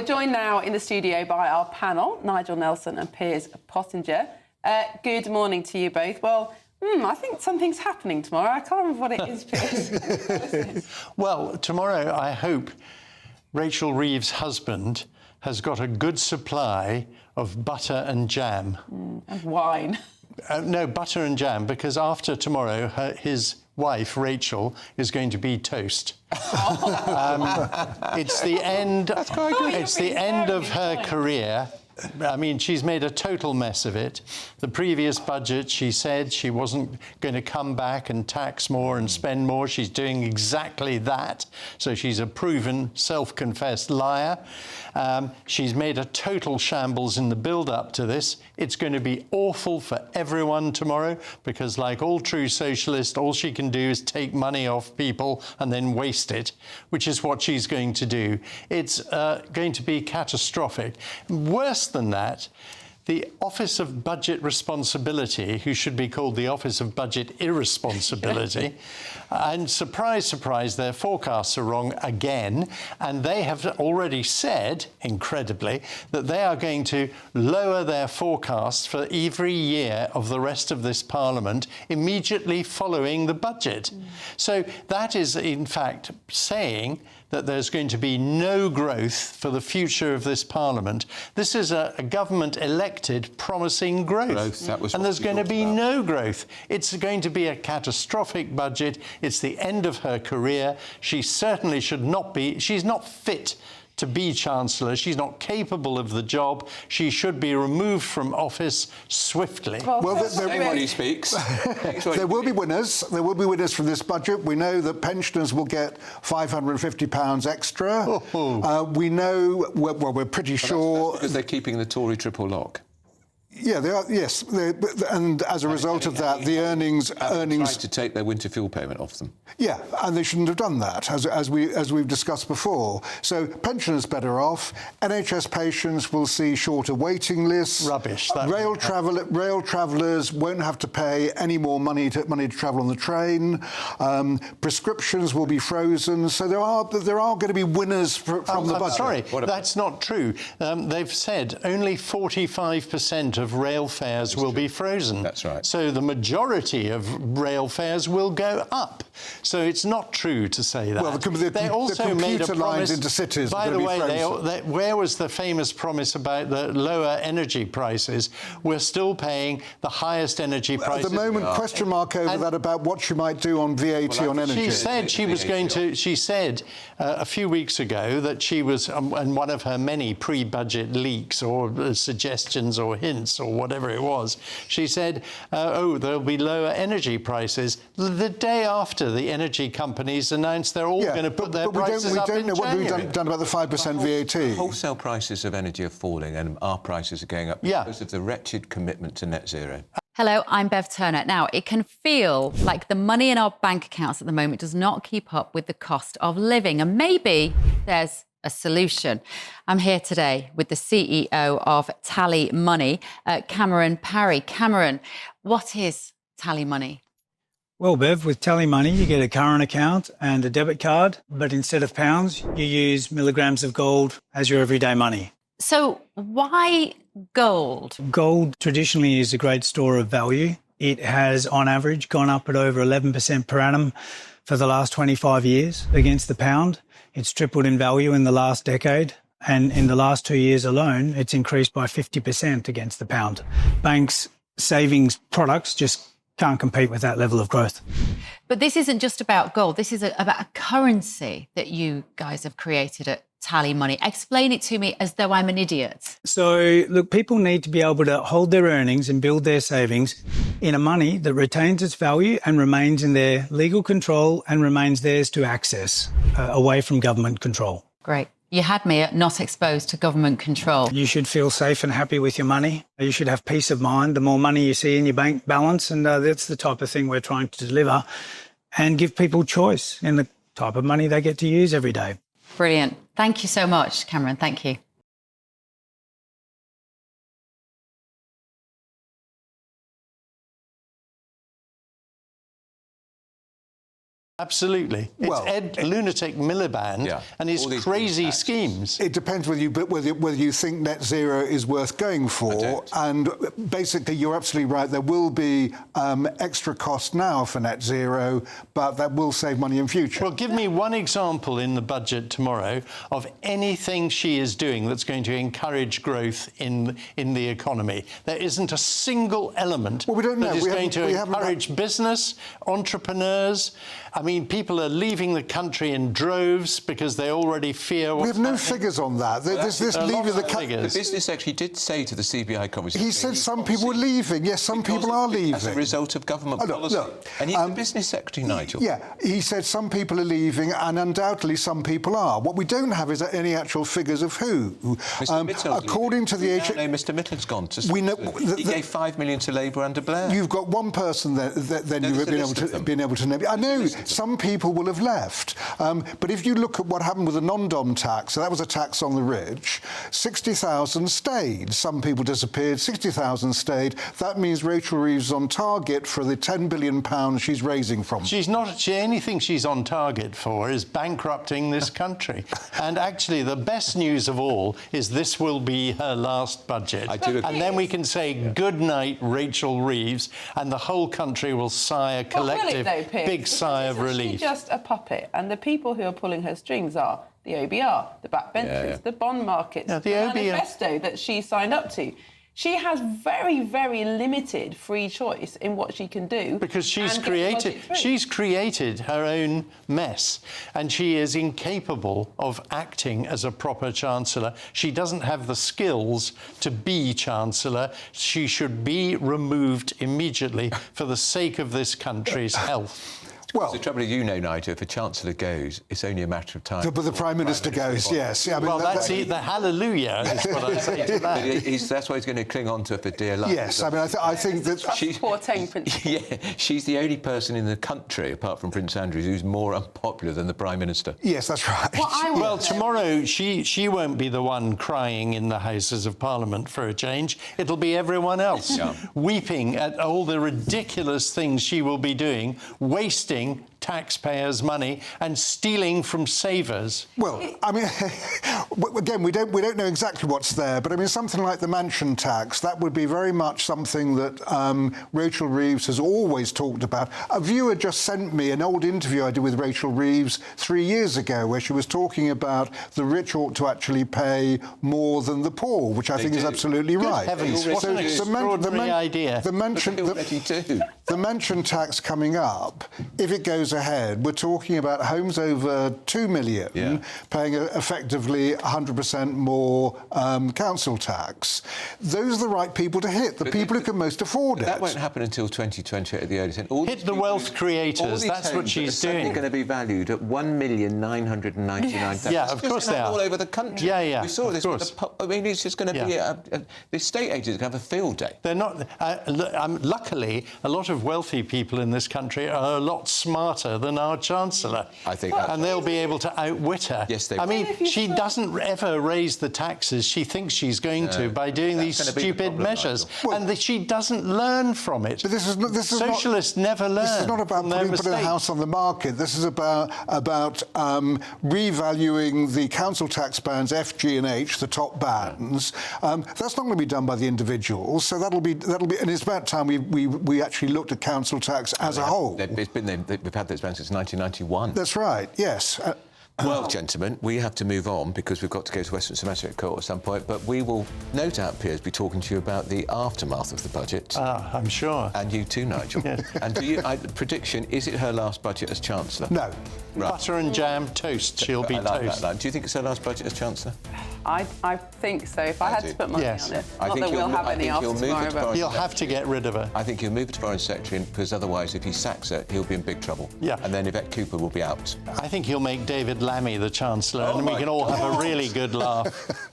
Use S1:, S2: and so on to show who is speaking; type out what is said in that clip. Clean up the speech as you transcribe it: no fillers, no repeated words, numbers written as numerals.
S1: we're joined now in the studio by our panel, Nigel Nelson and Piers Pottinger. Good morning to you both. Well, I think something's happening tomorrow. I can't remember what it is, Piers.
S2: Well, tomorrow, I hope Rachel Reeves' husband has got a good supply of butter and jam.
S1: And wine.
S2: No, butter and jam, because after tomorrow, his wife, Rachel, is going to be toast. It's the end. That's quite good. It's the end of her career. I mean, she's made a total mess of it. The previous budget, she said she wasn't going to come back and tax more and spend more. She's doing exactly that. So she's a proven, self-confessed liar. She's made a total shambles in the build-up to this. It's going to be awful for everyone tomorrow because, like all true socialists, all she can do is take money off people and then waste it, which is what she's going to do. It's going to be catastrophic. Worse than that, the Office of Budget Responsibility, who should be called the Office of Budget Irresponsibility, and surprise, surprise, their forecasts are wrong again, and they have already said, incredibly, that they are going to lower their forecasts for every year of the rest of this Parliament immediately following the budget. So that is, in fact, saying that there's going to be no growth for the future of this Parliament. This is a government elected promising growth. And there's going to be no growth. It's going to be a catastrophic budget. It's the end of her career. She certainly should not be, she's not fit to be Chancellor. She's not capable of the job. She should be removed from office swiftly.
S3: Well, everybody speaks. There will be winners. There will be winners from this budget. We know that pensioners will get £550 extra. We know, well, we're pretty sure...
S4: That's because they're keeping the Tory triple lock.
S3: Yeah, they are. Yes, and as a result of that, the earnings
S4: tried to take their winter fuel payment off them.
S3: Yeah, and they shouldn't have done that, as we've discussed before. So pensioners better off. NHS patients will see shorter waiting lists.
S2: Rubbish.
S3: Rail travellers won't have to pay any more money to travel on the train. Prescriptions will be frozen. So there are going to be winners from the budget.
S2: Sorry, that's not true. They've said only 45% of rail fares will be frozen.
S4: That's right.
S2: So the majority of rail fares will go up. So it's not true to say that.
S3: Well,
S2: they also made a promise,
S3: lines into cities.
S2: By the way, where was the famous promise about the lower energy prices? We're still paying the highest energy prices.
S3: At the moment, question mark over that about what she might do on VAT on energy.
S2: She said she was going to. She said a few weeks ago that she was, and one of her many pre-budget leaks or suggestions or hints or whatever it was, she said, oh, there'll be lower energy prices. The day after the energy companies announced they're all going to put their prices up in January.
S3: We don't know what we've done about the 5% VAT.
S4: The wholesale prices of energy are falling and our prices are going up because of the wretched commitment to net zero.
S5: Hello, I'm Bev Turner. Now, it can feel like the money in our bank accounts at the moment does not keep up with the cost of living, and maybe there's a solution. I'm here today with the CEO of TallyMoney, Cameron Parry. Cameron, what is TallyMoney?
S6: Well, Bev, with TallyMoney, you get a current account and a debit card, but instead of pounds, you use milligrams of gold as your everyday money.
S5: So why gold?
S6: Gold traditionally is a great store of value. It has, on average, gone up at over 11% per annum for the last 25 years against the pound. It's tripled in value in the last decade, and in the last 2 years alone, it's increased by 50% against the pound. Banks' savings products just can't compete with that level of growth.
S5: But this isn't just about gold. This is about a currency that you guys have created at TallyMoney. Explain it to me as though I'm an idiot.
S6: So, look, people need to be able to hold their earnings and build their savings in a money that retains its value and remains in their legal control and remains theirs to access, away from government control.
S5: Great. You had me at not exposed to government control.
S6: You should feel safe and happy with your money. You should have peace of mind. The more money you see in your bank balance, and that's the type of thing we're trying to deliver, and give people choice in the type of money they get to use every day.
S5: Brilliant. Thank you so much, Cameron. Thank you.
S2: Absolutely.
S3: Well,
S2: it's lunatic Miliband and his crazy schemes.
S3: It depends whether you think net zero is worth going for. And basically, you're absolutely right. There will be extra cost now for net zero, but that will save money in future.
S2: Well, give me one example in the budget tomorrow of anything she is doing that's going to encourage growth in the economy. There isn't a single element that is going to encourage business, entrepreneurs. I mean, people are leaving the country in droves because they already fear what's happening.
S3: We have no figures on that. This leaving the country.
S4: The business secretary did say to the CBI conference...
S3: He said some people were leaving. Yes, some people are leaving.
S4: As a result of government policy. And he's the business secretary, Nigel.
S3: Yeah, he said some people are leaving, and undoubtedly some people are. What we don't have is any actual figures of who. According to the...
S4: Mr Mittle's gone to... We know, he gave £5 million to Labour under Blair.
S3: You've got one person then you've been able to name. I know some people will have left, but if you look at what happened with the non-dom tax, so that was a tax on the rich, 60,000 stayed. Some people disappeared, 60,000 stayed. That means Rachel Reeves is on target for the £10 billion she's raising from.
S2: She's not. Anything she's on target for is bankrupting this country. And actually, the best news of all is this will be her last budget. And then we can say good night, Rachel Reeves, and the whole country will sigh a collective big sigh of relief.
S1: She's just a puppet, and the people who are pulling her strings are the OBR, the backbenchers, the bond markets, the manifesto that she signed up to. She has very, very limited free choice in what she can do.
S2: Because she's created her own mess, and she is incapable of acting as a proper Chancellor. She doesn't have the skills to be Chancellor. She should be removed immediately for the sake of this country's health.
S4: Well, the trouble is, Nigel, if a Chancellor goes, it's only a matter of time.
S3: But the Prime Minister goes, yes. Yeah, I mean,
S2: well, that's the hallelujah is what I say to that.
S4: That's why he's going to cling on to her for dear life.
S3: Yes, I mean, I think that...
S4: She's the only person in the country, apart from Prince Andrew, who's more unpopular than the Prime Minister.
S3: Yes, that's right.
S2: Well, tomorrow she won't be the one crying in the Houses of Parliament for a change. It'll be everyone else weeping at all the ridiculous things she will be doing, wasting taxpayers' money and stealing from savers.
S3: Well, I mean, again, we don't know exactly what's there, but I mean, something like the mansion tax, that would be very much something that Rachel Reeves has always talked about. A viewer just sent me an old interview I did with Rachel Reeves 3 years ago, where she was talking about the rich ought to actually pay more than the poor, which I think is absolutely right.
S2: Heavens, what an extraordinary idea.
S3: The mansion tax coming up, if it goes ahead, we're talking about homes over 2 million paying effectively 100% more council tax. Those are the right people to hit, the people who can most afford it.
S4: That won't happen until 2020 at the earliest.
S2: Hit the wealth creators, that's what she's doing.
S4: They're going to be valued at $1,999,000.
S2: Yeah, of course they are.
S4: All over the country.
S2: Yeah,
S4: we saw this. I mean, it's just going to be... the estate agents are going to have a field day.
S2: They're not... luckily, a lot of wealthy people in this country are a lot smarter than our Chancellor.
S4: I think...
S2: and they'll be able to outwit her.
S4: Yes, they will.
S2: I mean, she doesn't ever raise the taxes she thinks she's going to by doing these stupid measures. And she doesn't learn from it.
S3: But
S2: Socialists never learn.
S3: This is not about putting a house on the market. This is about revaluing the council tax bands F, G and H, the top bands. That's not going to be done by the individuals. So that'll be, and it's about time we actually looked at council tax as a whole.
S4: We've had those bands since 1991.
S3: That's right. Yes.
S4: Well, gentlemen, we have to move on because we've got to go to Westminster Magistrate Court at some point, but we will no doubt, Piers, be talking to you about the aftermath of the budget.
S2: I'm sure.
S4: And you too, Nigel.
S2: Yes.
S4: And prediction, is it her last budget as Chancellor?
S3: No.
S2: Right. Butter and jam toast. She'll be toast.
S4: Do you think it's her last budget as Chancellor?
S1: I think so. If I had to put money on it. Not that we'll have any after tomorrow, but...
S2: You'll have to get rid of her.
S4: I think he'll move it to Foreign Secretary, because otherwise, if he sacks her, he'll be in big trouble.
S2: Yeah.
S4: And then Yvette Cooper will be out.
S2: I think he'll make David Lammy the Chancellor, and we can all have a really good laugh.